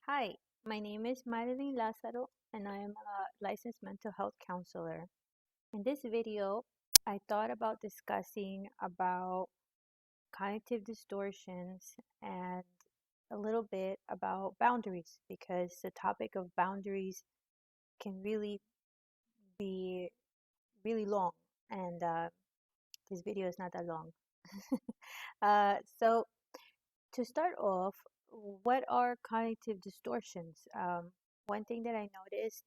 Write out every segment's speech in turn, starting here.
Hi, my name is Marilyn Lazaro and I am a licensed mental health counselor. In this video, I thought about discussing about cognitive distortions and a little bit about boundaries because the topic of boundaries can really be really long and this video is not that long. So to start off, what are cognitive distortions? One thing that I noticed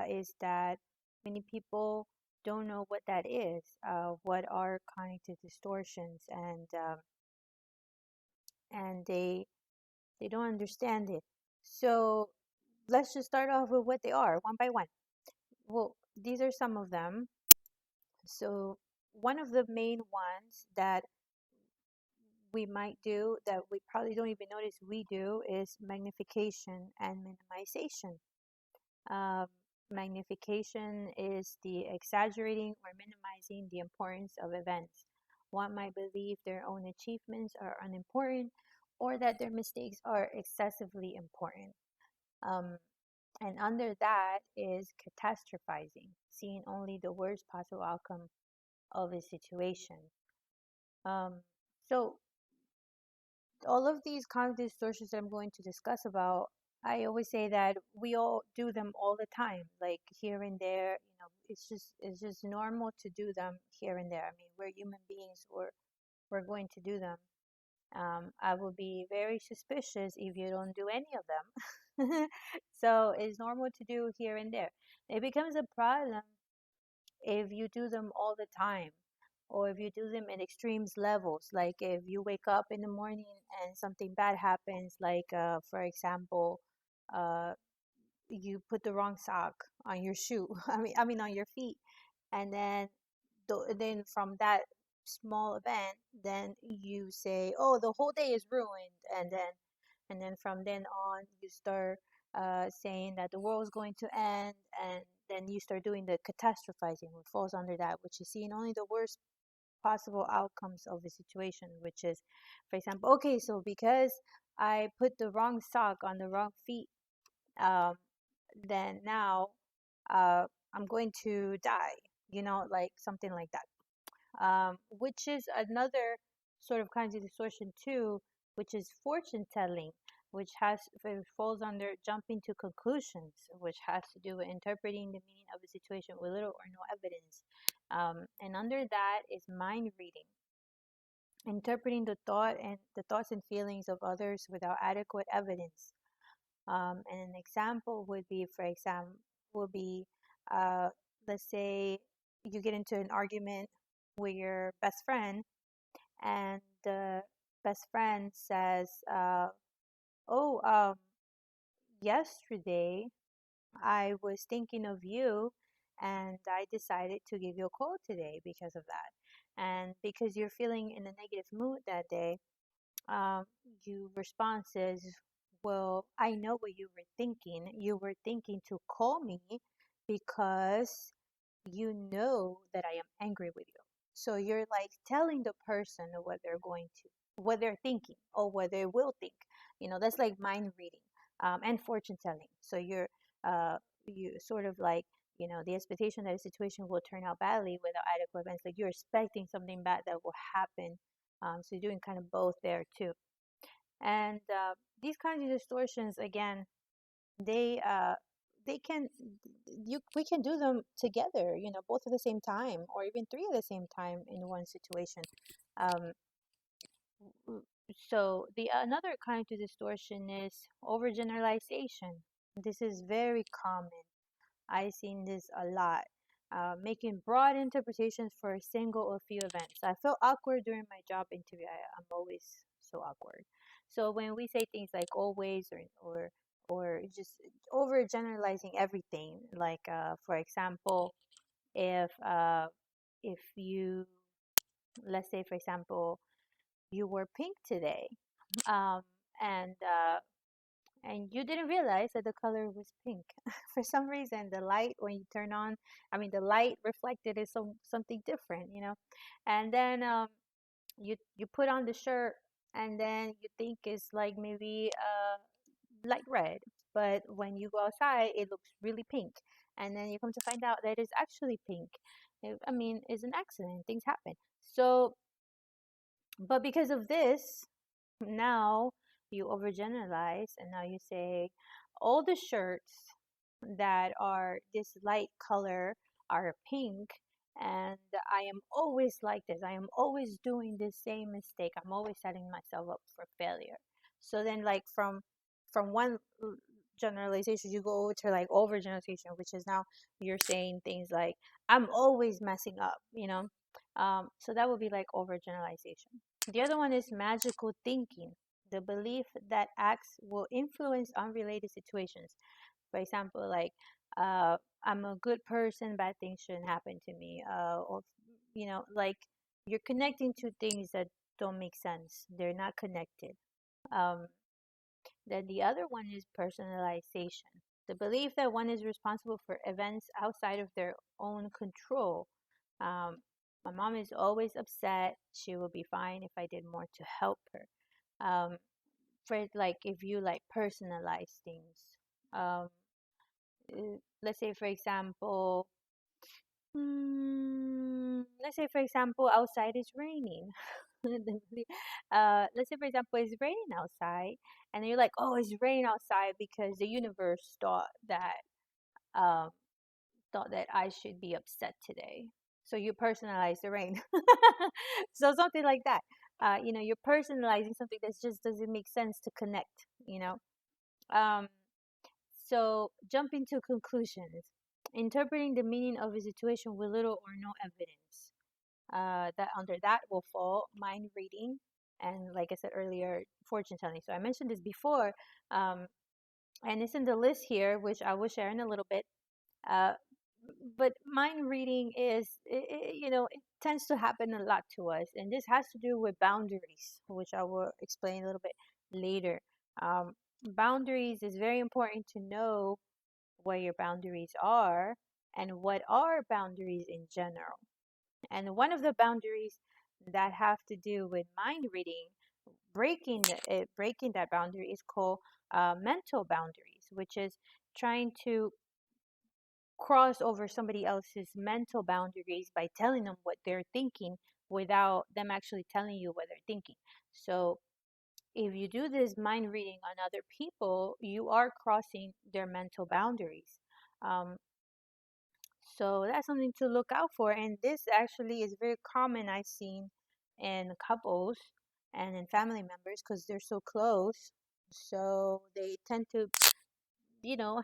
is that many people don't know what that is. What are cognitive distortions, and they don't understand it. So let's just start off with what they are, one by one. Well, these are some of them. So one of the main ones that we might do that we probably don't even notice we do is magnification and minimization. Um, Magnification is the exaggerating or minimizing the importance of events. One might believe their own achievements are unimportant or that their mistakes are excessively important. Um, and under that is catastrophizing, seeing only the worst possible outcome of a situation. Um, so all of these cognitive distortions that I'm going to discuss about, I always say that we all do them all the time, like here and there. It's just normal to do them here and there. I mean, we're human beings, or we're going to do them. I will be very suspicious if you don't do any of them. So it's normal to do here and there. It becomes a problem if you do them all the time or if you do them at extremes levels, like if you wake up in the morning and something bad happens, like for example, uh, you put the wrong sock on your shoe, I mean on your feet, and then from that small event, then you say, oh, the whole day is ruined, and then from then on you start saying that the world is going to end, and then you start doing the catastrophizing, which falls under that, which is seeing only the worst possible outcomes of the situation, which is, for example, okay, so because I put the wrong sock on the wrong feet, um, then now uh, I'm going to die, like something like that, which is another sort of kind of distortion too, which is fortune telling, which falls under jumping to conclusions, which has to do with interpreting the meaning of a situation with little or no evidence. And under that is mind reading, interpreting the thoughts and feelings of others without adequate evidence. And an example would be, for example, would be, uh, let's say you get into an argument with your best friend, and the best friend says, "Oh, yesterday I was thinking of you, and I decided to give you a call today because of that." And because you're feeling in a negative mood that day, um, your response is, well, I know what you were thinking. You were thinking to call me because you know that I am angry with you. So you're like telling the person what they're thinking or what they will think. That's like mind reading, and fortune telling. So you sort of like, the expectation that a situation will turn out badly without adequate events. Like you're expecting something bad that will happen. So you're doing kind of both there too. And these kinds of distortions, again, they uh, they can we can do them together, both at the same time, or even three at the same time in one situation. Um, so the another kind of distortion is overgeneralization. This is very common. I've seen this a lot. Making broad interpretations for a single or few events. I felt awkward during my job interview. I'm always so awkward. So when we say things like always, or just overgeneralizing everything, like for example, if you, let's say for example, you wore pink today, um, and you didn't realize that the color was pink. For some reason, the light, when you turn on, the light reflected is something different, and then you put on the shirt, and then you think it's like maybe light red, but when you go outside, it looks really pink. And then you come to find out that it's actually pink. I mean, it's an accident. Things happen. So, but because of this, now you overgeneralize and now you say all the shirts that are this light color are pink, and I am always like this. I am always doing the same mistake. I'm always setting myself up for failure. So then, like, from one generalization, you go over to like overgeneralization, which is now you're saying things like I'm always messing up, you know. So that would be like overgeneralization. The other one is magical thinking, the belief that acts will influence unrelated situations. For example, like, I'm a good person, bad things shouldn't happen to me. Or, like, you're connecting to things that don't make sense. They're not connected. Um, then the other one is personalization, the belief that one is responsible for events outside of their own control. My mom is always upset. She will be fine if I did more to help her. For like, if you like personalize things, um, let's say for example, outside is raining. Let's say for example it's raining outside, and you're like, oh, it's raining outside because the universe um, thought that I should be upset today. So you personalize the rain. So something like that. You're personalizing something that just doesn't make sense to connect. Um, so jumping to conclusions, interpreting the meaning of a situation with little or no evidence. That under that will fall mind reading, and like I said earlier, fortune telling. So I mentioned this before, um, and it's in the list here, which I will share in a little bit. Uh, but mind reading it tends to happen a lot to us, and this has to do with boundaries, which I will explain a little bit later. Um, Boundaries is very important to know what your boundaries are and what are boundaries in general. And one of the boundaries that have to do with mind reading, breaking that boundary, is called mental boundaries, which is trying to cross over somebody else's mental boundaries by telling them what they're thinking without them actually telling you what they're thinking. So if you do this mind reading on other people, you are crossing their mental boundaries. Um, so that's something to look out for. And this actually is very common, I've seen in couples and in family members because they're so close. So they tend to,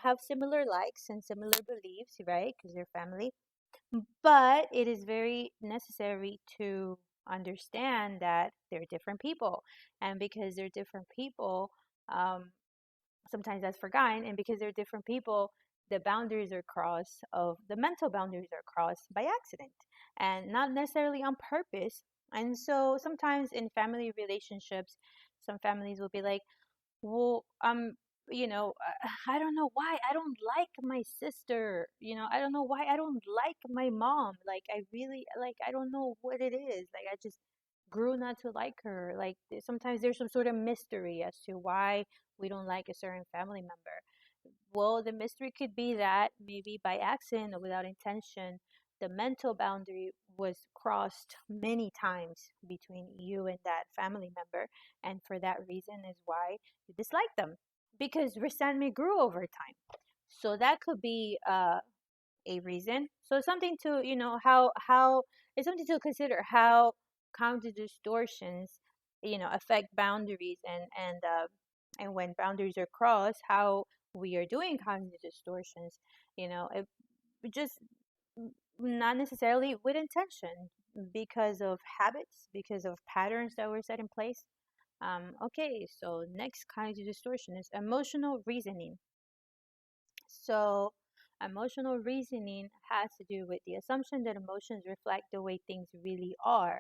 have similar likes and similar beliefs, right? Because they're family. But it is very necessary to understand that they're different people. And because they're different people, um, sometimes that's forgotten. And because they're different people, the boundaries are crossed, of the mental boundaries are crossed by accident and not necessarily on purpose. And so sometimes in family relationships, some families will be like, well, I don't know why I don't like my sister. I don't know why I don't like my mom. Like, I really, like, I don't know what it is. Like, I just grew not to like her. Like, sometimes there's some sort of mystery as to why we don't like a certain family member. Well, the mystery could be that maybe by accident or without intention, the mental boundary was crossed many times between you and that family member. And for that reason is why you dislike them, because resentment grew over time. So that could be a reason. So something to, how it's something to consider, how counter distortions, affect boundaries, and when boundaries are crossed, how we are doing counter distortions. It just not necessarily with intention, because of habits, because of patterns that were set in place. Okay, so next kind of distortion is emotional reasoning. So, emotional reasoning has to do with the assumption that emotions reflect the way things really are.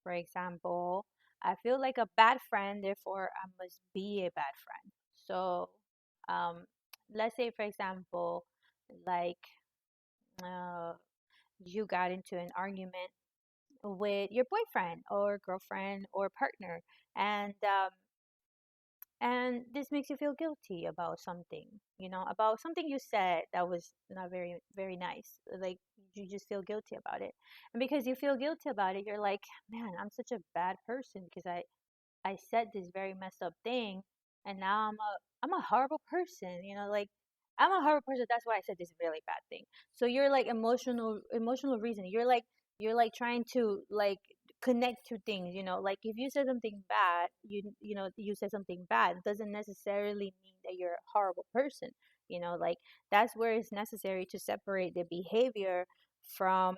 For example, I feel like a bad friend, therefore I must be a bad friend. So, um, let's say, for example, like, uh, you got into an argument with your boyfriend or girlfriend or partner, and and this makes you feel guilty about something, about something you said that was not very very nice. Like, you just feel guilty about it, and because you feel guilty about it, you're like, man, I'm such a bad person because I said this very messed up thing, and now I'm a horrible person. Like, I'm a horrible person. That's why I said this really bad thing. So you're like emotional reasoning. You're like trying to like connect to things. Like, if you said something bad, you said something bad, it doesn't necessarily mean that you're a horrible person. Like, that's where it's necessary to separate the behavior from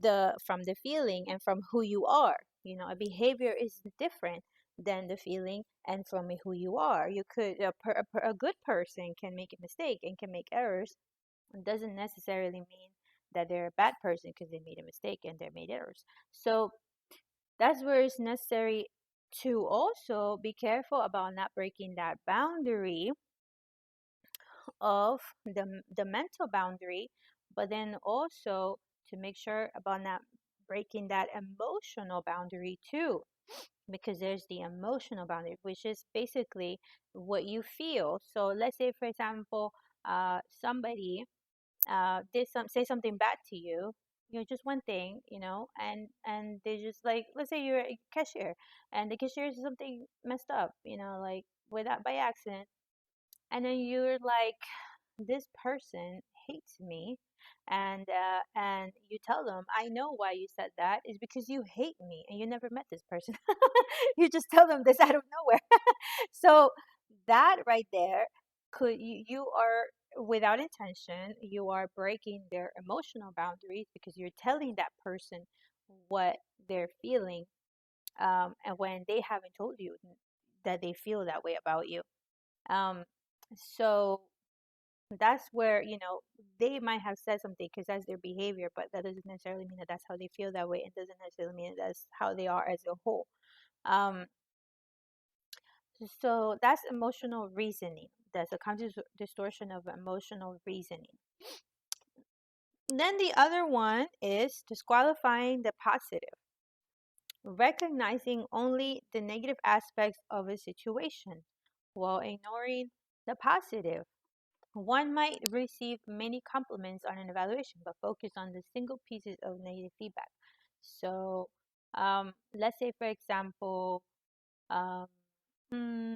the feeling and from who you are. A behavior is different than the feeling and from who you are. You could a good person can make a mistake and can make errors. It doesn't necessarily mean that they're a bad person because they made a mistake and they made errors. So that's where it's necessary to also be careful about not breaking that boundary of the mental boundary, but then also to make sure about not breaking that emotional boundary too, because there's the emotional boundary, which is basically what you feel. So let's say, for example, somebody did say something bad to you. Just one thing, and they just, like, let's say you're a cashier, and the cashier is something messed up, like, without by accident, and then you're like, this person hates me, and you tell them, I know why you said that is because you hate me and you never met this person. You just tell them this out of nowhere. So that right there, you are, without intention, you are breaking their emotional boundaries because you're telling that person what they're feeling, and when they haven't told you that they feel that way about you. Um, so that's where, they might have said something because that's their behavior, but that doesn't necessarily mean that that's how they feel that way. It doesn't necessarily mean that that's how they are as a whole. um so that's emotional reasoning. That's a conscious distortion of emotional reasoning. Then the other one is disqualifying the positive, recognizing only the negative aspects of a situation while ignoring the positive. One might receive many compliments on an evaluation, but focus on the single pieces of negative feedback. So, let's say, for example, um, hmm,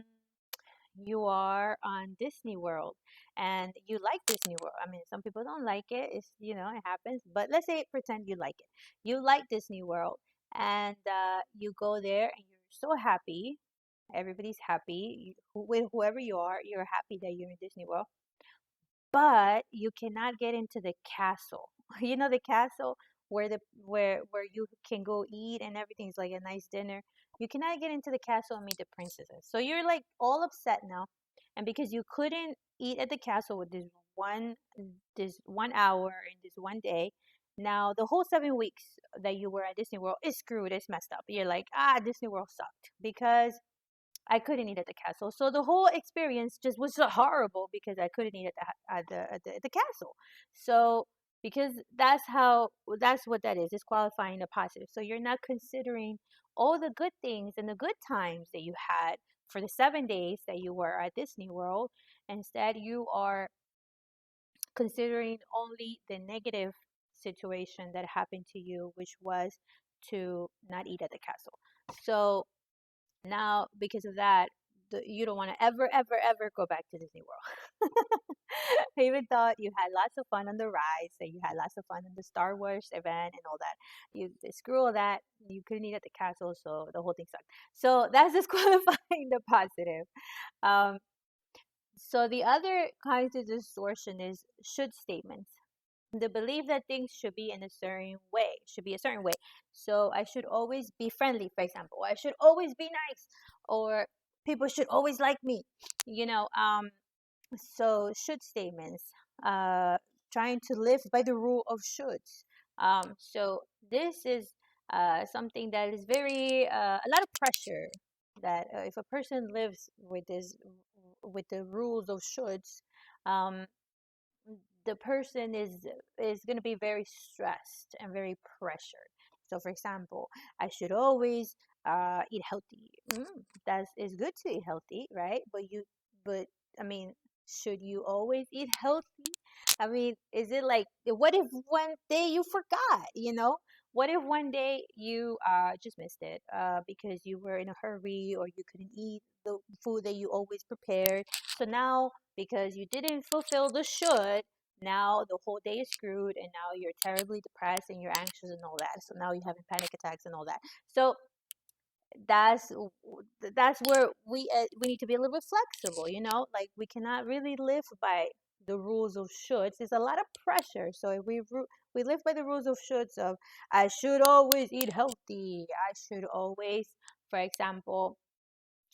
you are on Disney World and you like Disney World. I mean, some people don't like it. It happens. But let's say, pretend you like it. You like Disney World, and you go there and you're so happy. Everybody's happy. With whoever you are, you're happy that you're in Disney World, but you cannot get into the castle. The castle where you can go eat and everything's like a nice dinner. You cannot get into the castle and meet the princesses. So you're like all upset now, and because you couldn't eat at the castle with this one hour in this one day, now the whole 7 weeks that you were at Disney World is screwed. It's messed up. You're like, Disney World sucked because I couldn't eat at the castle. So the whole experience just was so horrible because I couldn't eat at the castle. So because that's what that is. It's qualifying the positive. So you're not considering all the good things and the good times that you had for the 7 days that you were at Disney World. Instead, you are considering only the negative situation that happened to you, which was to not eat at the castle. So now, because of that, you don't want to ever, ever, ever go back to Disney World. I even thought you had lots of fun on the rides, that you had lots of fun in the Star Wars event and all that. Screw all that. You couldn't eat at the castle, so the whole thing sucked. So that's disqualifying the positive. Um, so the other kind of distortion is should statements. The belief that things should be in a certain way, should be a certain way. So I should always be friendly, for example. Or I should always be nice, or people should always like me. You know, um, so should statements, uh, trying to live by the rule of shoulds. So this is something that is very a lot of pressure. That if a person lives with the rules of shoulds, um, the person is going to be very stressed and very pressured. So for example, I should always eat healthy. That is good to eat healthy, right? But I mean, should you always eat healthy? I mean, is it like, what if one day you forgot, you know? What if one day you just missed it because you were in a hurry or you couldn't eat the food that you always prepared? So now, because you didn't fulfill the should, now the whole day is screwed and now you're terribly depressed and you're anxious and all that. So now you're having panic attacks and all that. So that's that's where we need to be a little bit flexible, you know, like we cannot really live by the rules of shoulds. There's a lot of pressure. So if we live by the rules of shoulds of I should always eat healthy, I should always, for example,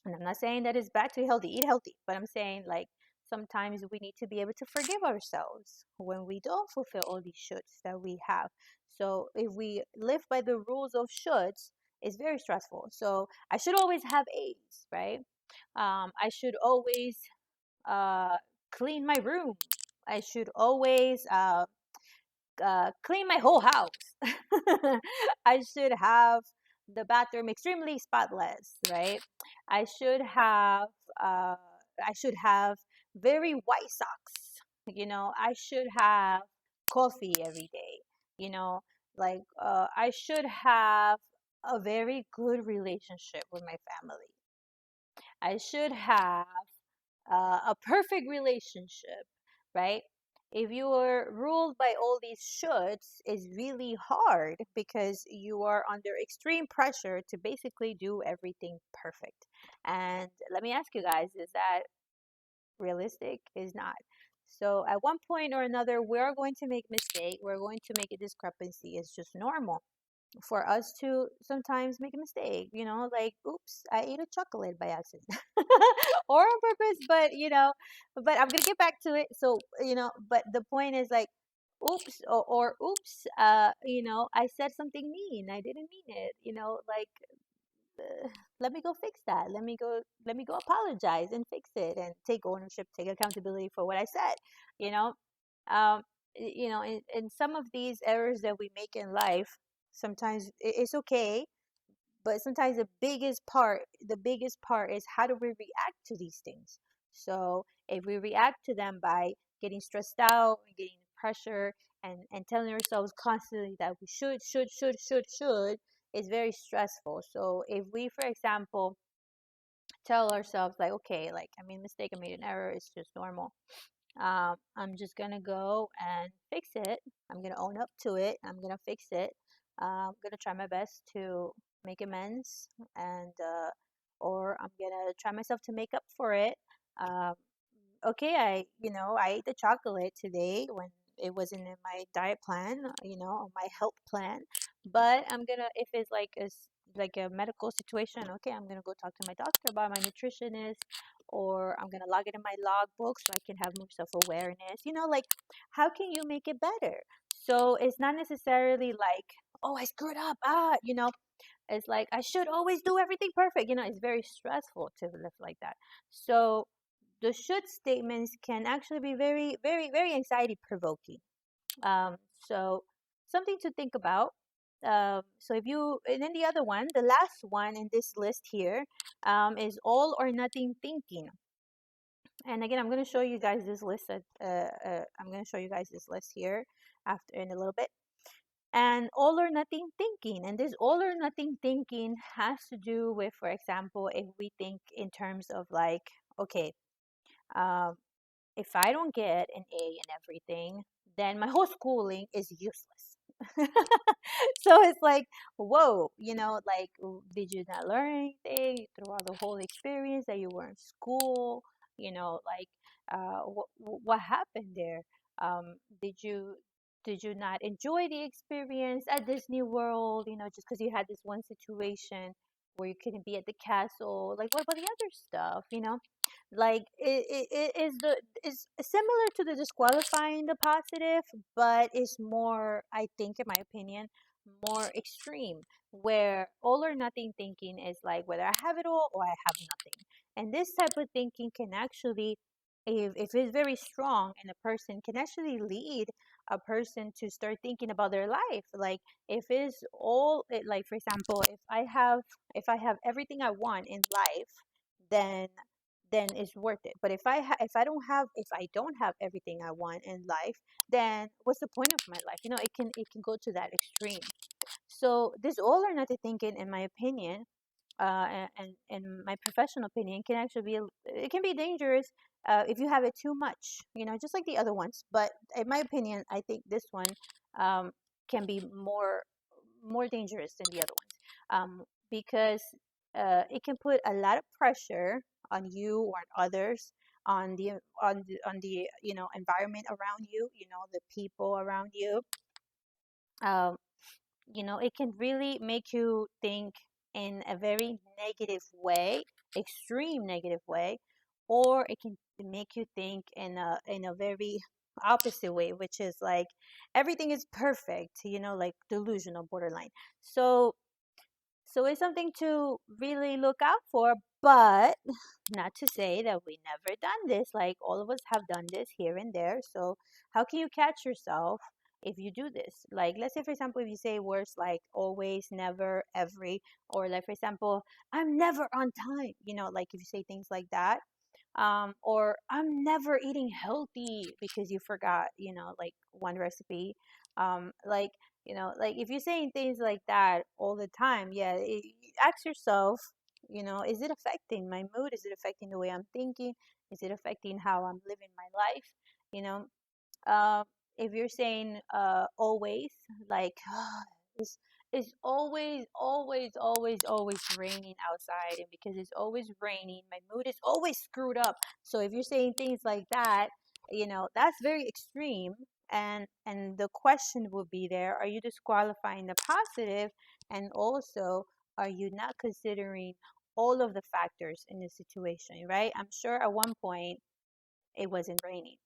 and I'm not saying that it's bad to eat healthy, but I'm saying like sometimes we need to be able to forgive ourselves when we don't fulfill all these shoulds that we have. So if we live by the rules of shoulds, it's very stressful. So I should always have A's, right? I should always uh, clean my room. I should always clean my whole house. I should have the bathroom extremely spotless, right? I should have uh, I should have very white socks. You know, I should have coffee every day. You know, like I should have a very good relationship with my family. I should have a perfect relationship, right? If you are ruled by all these shoulds, it's really hard because you are under extreme pressure to basically do everything perfect. And let me ask you guys, is that realistic? Is not. So at one point or another, we're going to make mistake. We're going to make a discrepancy. It's just normal for us to sometimes make a mistake, you know, like, oops, I ate a chocolate by accident or on purpose, but but I'm gonna get back to it. So, but the point is like, oops, or oops, I said something mean. I didn't mean it, like, let me go fix that. Let me go apologize and fix it and take ownership, take accountability for what I said, you know. Um, in some of these errors that we make in life, sometimes it's okay, but sometimes the biggest part is how do we react to these things. So if we react to them by getting stressed out and getting pressure and telling ourselves constantly that we should, it's very stressful. So if we, for example, tell ourselves like, okay, like, I made a mistake, I made an error, it's just normal, I'm just gonna go and fix it. I'm gonna own up to it. I'm gonna fix it. I'm gonna try my best to make amends, and or I'm gonna try myself to make up for it. Um, okay, I ate the chocolate today when it wasn't in my diet plan, or my health plan. But I'm gonna, if it's like a medical situation, okay, I'm gonna go talk to my doctor about my nutritionist, or I'm gonna log it in my logbook so I can have more self-awareness. Like, how can you make it better? So it's not necessarily like, oh, I screwed up. It's like I should always do everything perfect. It's very stressful to live like that. So the should statements can actually be very, very, very anxiety provoking. Um, so something to think about. So if you, and then the other one, the last one in this list here, is all or nothing thinking. And again, I'm going to show you guys this list. I'm going to show you guys this list here after in a little bit. And all or nothing thinking. And this all or nothing thinking has to do with, for example, if we think in terms of like, okay, um, if I don't get an A in everything, then my whole schooling is useless. So it's like, whoa, like, did you not learn anything throughout the whole experience that you were in school? Like, what happened there? Um, did you did you not enjoy the experience at Disney World? Just because you had this one situation where you couldn't be at the castle. Like, what about the other stuff? Like, it is the is similar to the disqualifying the positive, but it's more, I think, in my opinion, more extreme, where all or nothing thinking is like whether I have it all or I have nothing. And this type of thinking can actually, if it's very strong, and a person can actually lead a person to start thinking about their life. Like, if it's all it, like, for example, if I have everything I want in life, then it's worth it. But if I don't have everything I want in life, then what's the point of my life? It can go to that extreme. So this all or nothing thinking, in my opinion, and in my professional opinion, can actually it can be dangerous if you have it too much, just like the other ones. But in my opinion, I think this one um, can be more dangerous than the other ones, because it can put a lot of pressure on you or on others, on the environment around you, the people around you. Um, it can really make you think in a very negative way, extreme negative way, or it can make you think in a very opposite way, which is like everything is perfect, like delusional borderline. So it's something to really look out for, but not to say that we never done this. Like, all of us have done this here and there. So how can you catch yourself if you do this? Like, let's say, for example, if you say words like always, never, every, or like, for example, I'm never on time, like if you say things like that, or I'm never eating healthy because you forgot, like one recipe. Like, like if you're saying things like that all the time, yeah, ask yourself, is it affecting my mood? Is it affecting the way I'm thinking? Is it affecting how I'm living my life? You know, uh, if you're saying always, like it's always raining outside, and because it's always raining, my mood is always screwed up. So if you're saying things like that, that's very extreme. And the question would be there: are you disqualifying the positive, and also are you not considering all of the factors in the situation, right? I'm sure at one point it wasn't raining.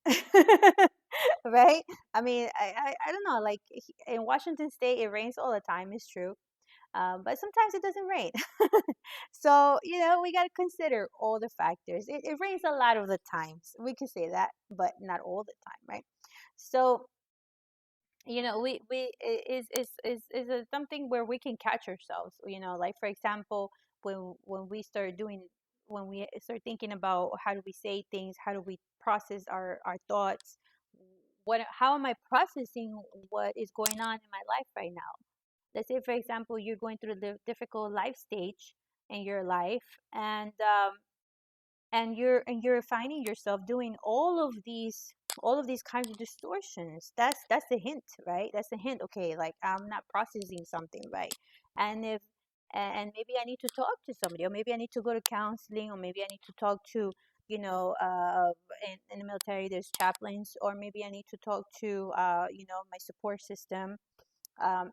Right? I mean, I don't know. Like, in Washington State, it rains all the time. It's true, but sometimes it doesn't rain. So we got to consider all the factors. It rains a lot of the times. We can say that, but not all the time, right? So we is a something where we can catch ourselves, like, for example, when we start doing when we start thinking about how do we say things, how do we process our thoughts, how am I processing what is going on in my life right now. Let's say, for example, you're going through the difficult life stage in your life, and you're finding yourself doing all of these kinds of distortions. That's the hint, right? That's the hint. Okay, like, I'm not processing something right. And if and maybe I need to talk to somebody, or maybe I need to go to counseling, or maybe I need to talk to, in the military there's chaplains, or maybe I need to talk to my support system,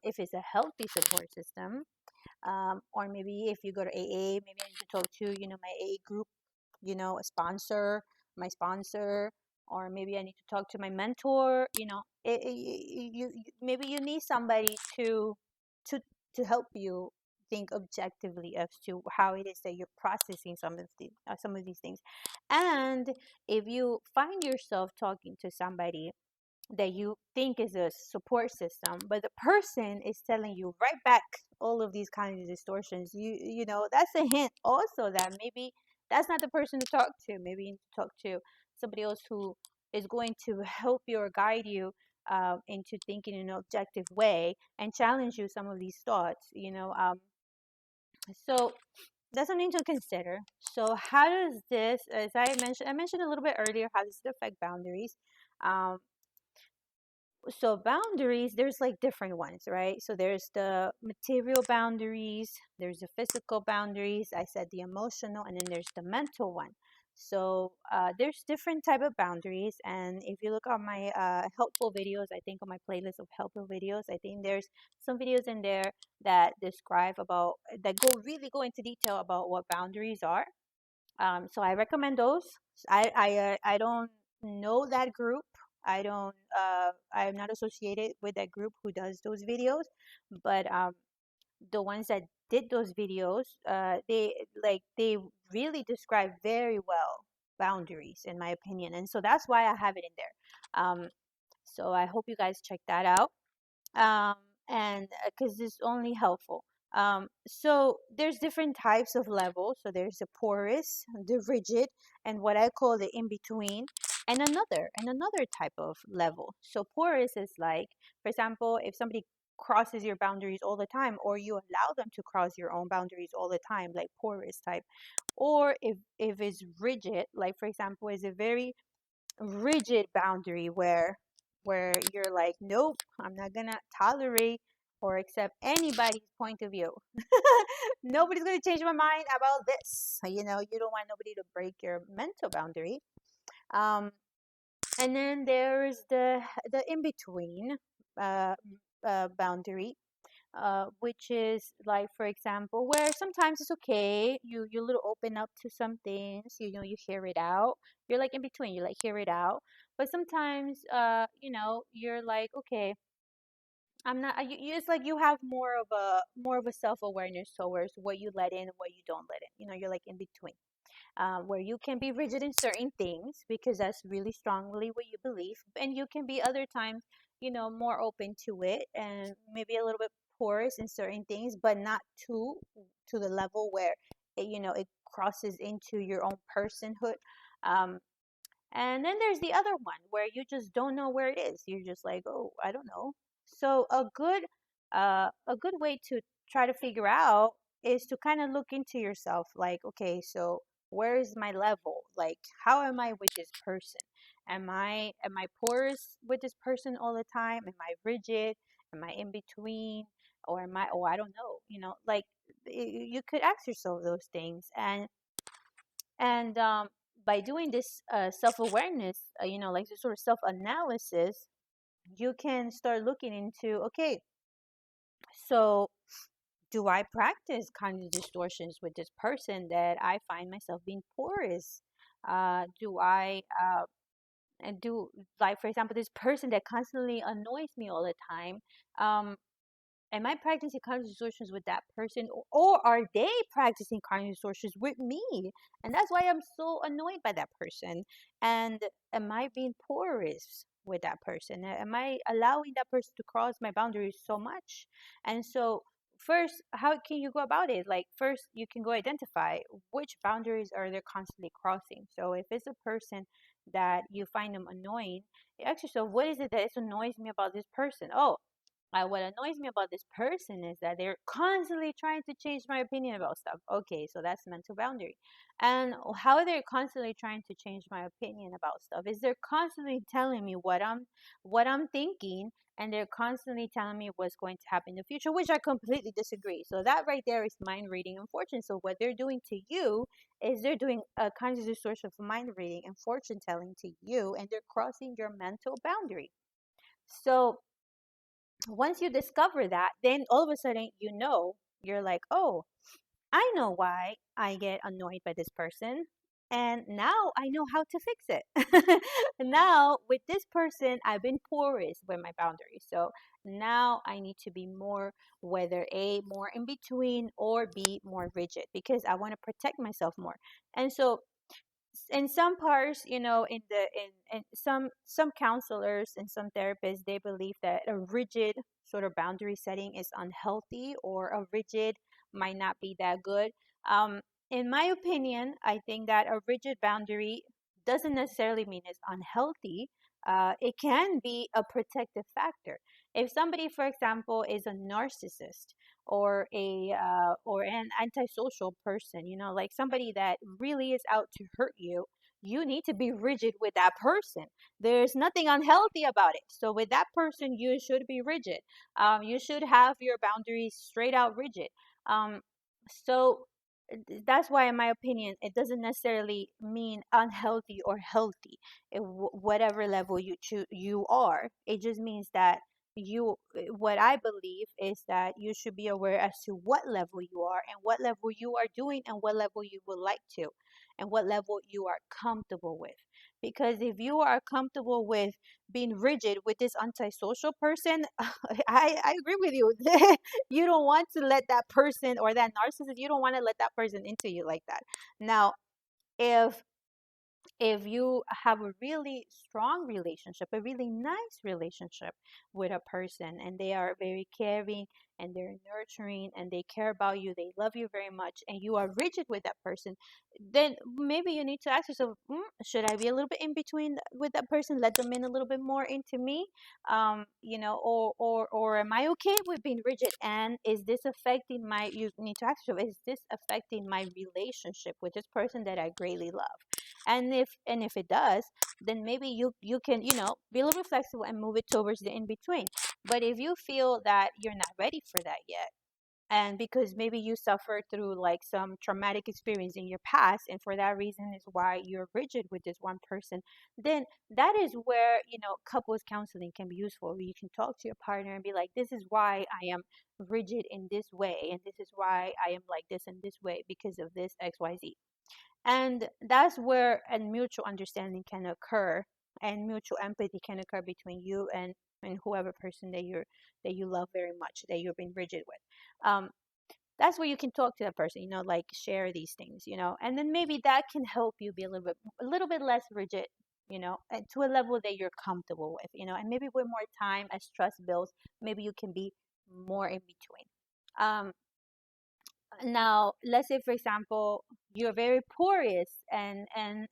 if it's a healthy support system, or maybe if you go to AA, maybe I need to talk to my AA group, a sponsor, my sponsor, or maybe I need to talk to my mentor. Maybe you need somebody to to help you think objectively as to how it is that you're processing some of these things. And if you find yourself talking to somebody that you think is a support system, but the person is telling you right back all of these kinds of distortions, that's a hint also that maybe that's not the person to talk to. Maybe you need to talk to somebody else who is going to help you or guide you into thinking in an objective way and challenge you some of these thoughts. So that's something to consider. So how does this, as I mentioned a little bit earlier, how does it affect boundaries? Um, so boundaries, there's like different ones, right? So there's the material boundaries, there's the physical boundaries, I said the emotional, and then there's the mental one. So there's different type of boundaries, and if you look on my helpful videos, I think on my playlist of helpful videos, I think there's some videos in there that go into detail about what boundaries are. So I recommend those. I don't know that group. I'm not associated with that group who does those videos, but the ones that did those videos, they really describe very well boundaries, in my opinion, and so that's why I have it in there. So I hope you guys check that out. um, and because it's only helpful. So there's different types of levels. So there's the porous, the rigid, and what I call the in between, and another type of level. So porous is like, for example, if somebody crosses your boundaries all the time, or you allow them to cross your own boundaries all the time, like porous type. Or if it's rigid, like for example, is a very rigid boundary where you're like, nope, I'm not gonna tolerate or accept anybody's point of view. Nobody's gonna change my mind about this. You don't want nobody to break your mental boundary. um and then there's the in between uh, boundary, which is like, for example, where sometimes it's okay, you little open up to some things, you hear it out, you're like in between, you like hear it out. But sometimes you're like, okay, I'm not it's like you have more of a self-awareness towards what you let in and what you don't let in. You're like in between, where you can be rigid in certain things because that's really strongly what you believe, and you can be other times, more open to it and maybe a little bit porous in certain things, but not to the level where it crosses into your own personhood. Um, and then there's the other one where you just don't know where it is. You're just like, oh, I don't know. So a good way to try to figure out is to kind of look into yourself, like, okay, so where is my level? Like, how am I with this person? Am I porous with this person all the time? Am I rigid? Am I in between? Or am I, oh, I don't know. Like, you could ask yourself those things. And by doing this self-awareness, like this sort of self-analysis, you can start looking into, okay, so do I practice cognitive distortions with this person that I find myself being porous? Do I and do, like, for example, this person that constantly annoys me all the time? um, am I practicing cognitive distortions with that person, or are they practicing cognitive distortions with me? And that's why I'm so annoyed by that person. And am I being porous with that person? Am I allowing that person to cross my boundaries so much? And so, first, how can you go about it? Like, first, you can go identify which boundaries are they constantly crossing. So, if it's a person that you find them annoying, ask yourself, what is it that annoys me about this person? Oh, what annoys me about this person is that they're constantly trying to change my opinion about stuff. Okay, so that's mental boundary. And how they're constantly trying to change my opinion about stuff is they're constantly telling me what I'm thinking, and they're constantly telling me what's going to happen in the future, which I completely disagree. So that right there is mind reading and fortune. So what they're doing to you is they're doing a conscious distortion of mind reading and fortune telling to you, and they're crossing your mental boundary. So once you discover that, then all of a sudden, you're like, oh, I know why I get annoyed by this person. And now I know how to fix it. Now, with this person, I've been porous with my boundaries. So now I need to be more, whether A, more in between, or B, more rigid, because I want to protect myself more. And so in some parts, in some counselors and some therapists, they believe that a rigid sort of boundary setting is unhealthy, or a rigid might not be that good. um in my opinion, I think that a rigid boundary doesn't necessarily mean it's unhealthy. It can be a protective factor. If somebody, for example, is a narcissist, or an antisocial person, like somebody that really is out to hurt you, you need to be rigid with that person. There's nothing unhealthy about it. So with that person, you should be rigid. You should have your boundaries straight out rigid. So that's why, in my opinion, it doesn't necessarily mean unhealthy or healthy. Whatever level you are, it just means that what I believe is that you should be aware as to what level you are, and what level you are doing, and what level you would like to, and what level you are comfortable with. Because if you are comfortable with being rigid with this antisocial person, I agree with you. You don't want to let that person, or that narcissist, you don't want to let that person into you like that. Now, if if you have a really strong relationship, a really nice relationship with a person, and they are very caring and they're nurturing and they care about you, they love you very much, and you are rigid with that person, then maybe you need to ask yourself, should I be a little bit in between with that person, let them in a little bit more into me, or am I okay with being rigid? And is this affecting my? You need to ask yourself, is this affecting my relationship with this person that I greatly love? And if it does, then maybe you can be a little bit flexible and move it towards the in between. But if you feel that you're not ready for that yet, and because maybe you suffered through like some traumatic experience in your past, and for that reason is why you're rigid with this one person, then that is where couples counseling can be useful, where you can talk to your partner and be like, this is why I am rigid in this way, and this is why I am like this in this way, because of this XYZ. And that's where a mutual understanding can occur, and mutual empathy can occur between you and whoever person that you love very much, that you're being rigid with. That's where you can talk to that person, like share these things, and then maybe that can help you be a little bit less rigid, and to a level that you're comfortable with, and maybe with more time, as trust builds, maybe you can be more in between. Now, let's say, for example, you're very porous, and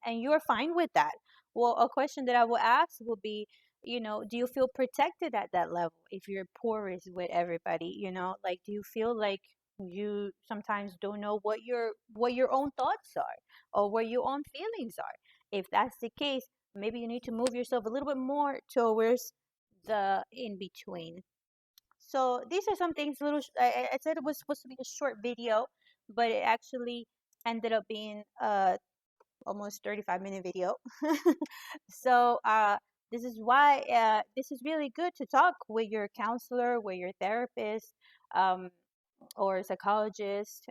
you're fine with that. Well, a question that I will ask will be, do you feel protected at that level if you're porous with everybody? Like, do you feel like you sometimes don't know what your own thoughts are, or what your own feelings are? If that's the case, maybe you need to move yourself a little bit more towards the in between. So these are some things. I said it was supposed to be a short video, but it actually ended up being almost 35-minute video. So this is why this is really good to talk with your counselor, with your therapist, um, or psychologist,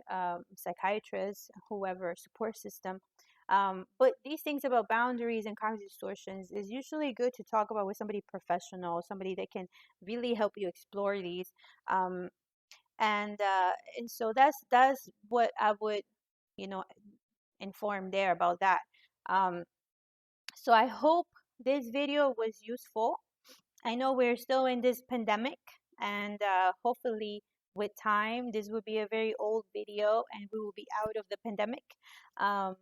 psychiatrist, whoever support system. But these things about boundaries and cognitive distortions is usually good to talk about with somebody professional, somebody that can really help you explore these. Um, and so that's what I would, you know, inform there about that. Um, so I hope this video was useful. I know we're still in this pandemic, and hopefully, with time, this will be a very old video and we will be out of the pandemic. Um,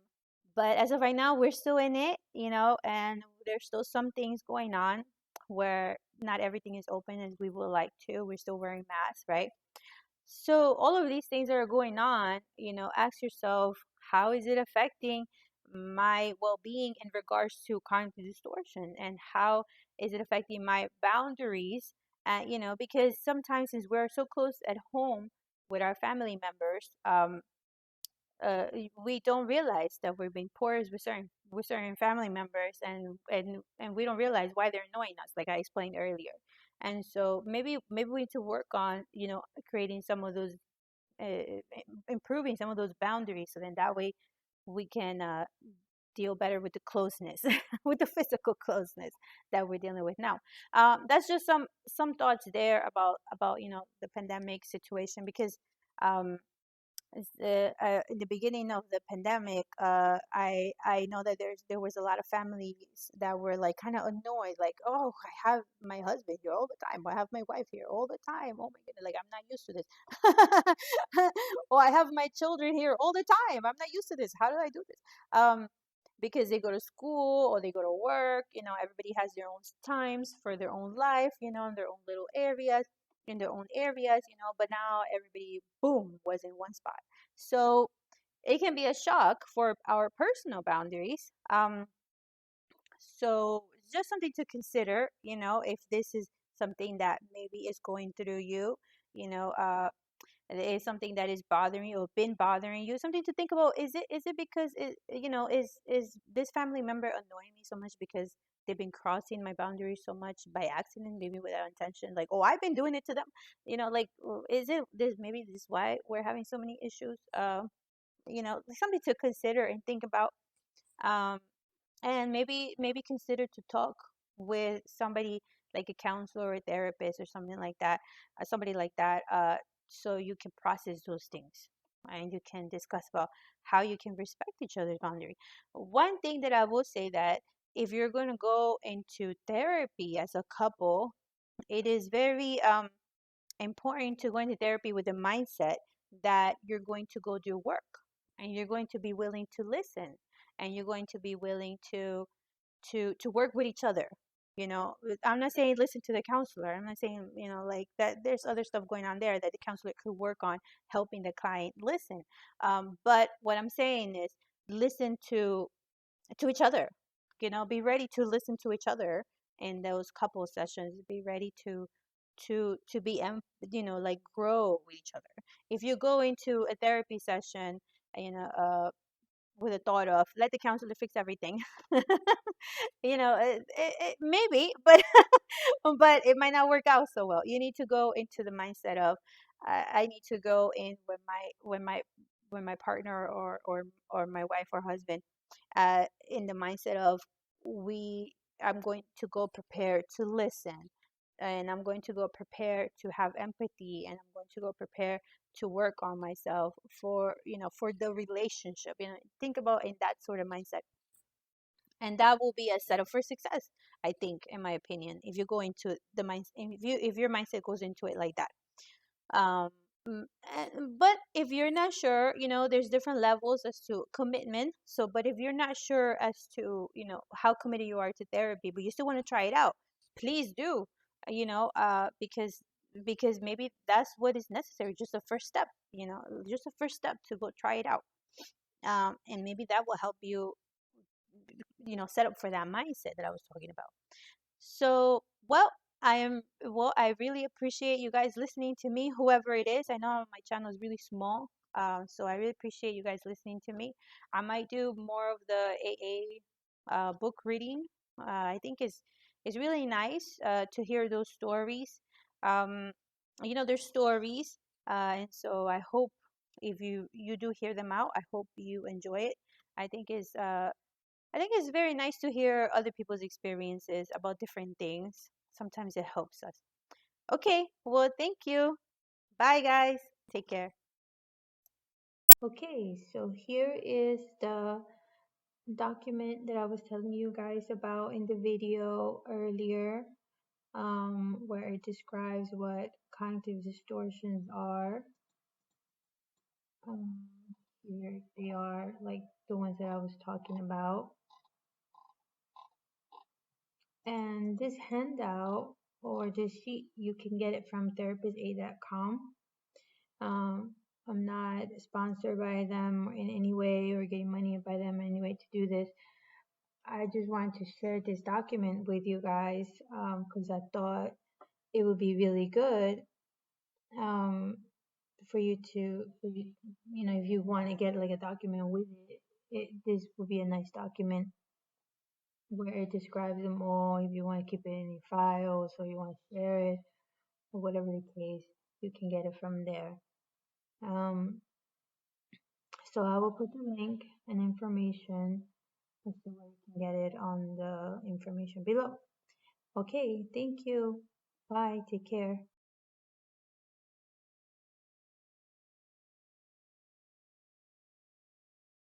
but as of right now, we're still in it, and there's still some things going on where not everything is open as we would like to. We're still wearing masks, right? So all of these things that are going on, ask yourself, how is it affecting my well-being in regards to cognitive distortion, and how is it affecting my boundaries? Because sometimes since we're so close at home with our family members, we don't realize that we're being porous with certain family members, and we don't realize why they're annoying us, like I explained earlier. And so maybe we need to work on creating some of those, improving some of those boundaries, so then that way we can deal better with the closeness, with the physical closeness that we're dealing with now. That's just some thoughts there about the pandemic situation, because um, in the beginning of the pandemic, I know that there was a lot of families that were like kind of annoyed, like, oh, I have my husband here all the time, I have my wife here all the time. Oh my goodness, like I'm not used to this. Or I have my children here all the time. I'm not used to this. How do I do this? Because they go to school or they go to work. Everybody has their own times for their own life. In their own little areas, in their own areas. But now everybody, boom, was in one spot. So it can be a shock for our personal boundaries. So it's just something to consider, if this is something that maybe is going through you, you know, uh, it is something that is bothering you or been bothering you, something to think about. Is it because is this family member annoying me so much because they've been crossing my boundaries so much by accident, maybe without intention, like, oh, I've been doing it to them, like, is it this, maybe this is why we're having so many issues? Something to consider and think about. um and maybe consider to talk with somebody, like a counselor or a therapist or something like that, somebody like that, so you can process those things. and you can discuss about how you can respect each other's boundary. One thing that I will say, that if you're going to go into therapy as a couple, it is very important to go into therapy with the mindset that you're going to go do work, and you're going to be willing to listen, and you're going to be willing to work with each other. You know, I'm not saying listen to the counselor. I'm not saying, like that. There's other stuff going on there that the counselor could work on, helping the client listen. But what I'm saying is listen to each other. Be ready to listen to each other in those couple sessions. Be ready to be like grow with each other. If you go into a therapy session, you know, with the thought of let the counselor fix everything, maybe, but but it might not work out so well. You need to go into the mindset of I need to go in when my partner or my wife or husband, in the mindset of we I'm going to go prepared to listen, and I'm going to go prepared to have empathy, and I'm going to go prepared to work on myself for the relationship. Think about in that sort of mindset, and that will be a setup for success, I think, in my opinion, if you go into the mind if your mindset goes into it like that. um but if you're not sure, there's different levels as to commitment. So but if you're not sure as to how committed you are to therapy, but you still want to try it out, please do. Because maybe that's what is necessary, just a first step, just a first step to go try it out. And maybe that will help you, set up for that mindset that I was talking about. So, I really appreciate you guys listening to me, whoever it is. I know my channel is really small, so I really appreciate you guys listening to me. I might do more of the AA book reading. I think is really nice to hear those stories. Um, they're stories, and so I hope if you do hear them out, I hope you enjoy it. I think is I think it's very nice to hear other people's experiences about different things. Sometimes it helps us. Okay, well, thank you. Bye, guys. Take care. Okay, so here is the document that I was telling you guys about in the video earlier, where it describes what cognitive distortions are. Um, Here they are, like the ones that I was talking about. And this handout or this sheet, you can get it from therapistaid.com. I'm not sponsored by them in any way or getting money by them in any way to do this. I just wanted to share this document with you guys because I thought it would be really good um, for you to, if you want to get like a document with this would be a nice document where it describes them all. If you want to keep it in your files or you want to share it or whatever the case, you can get it from there. So I will put the link and information as to where you can get it on the information below. Okay, thank you. Bye. Take care.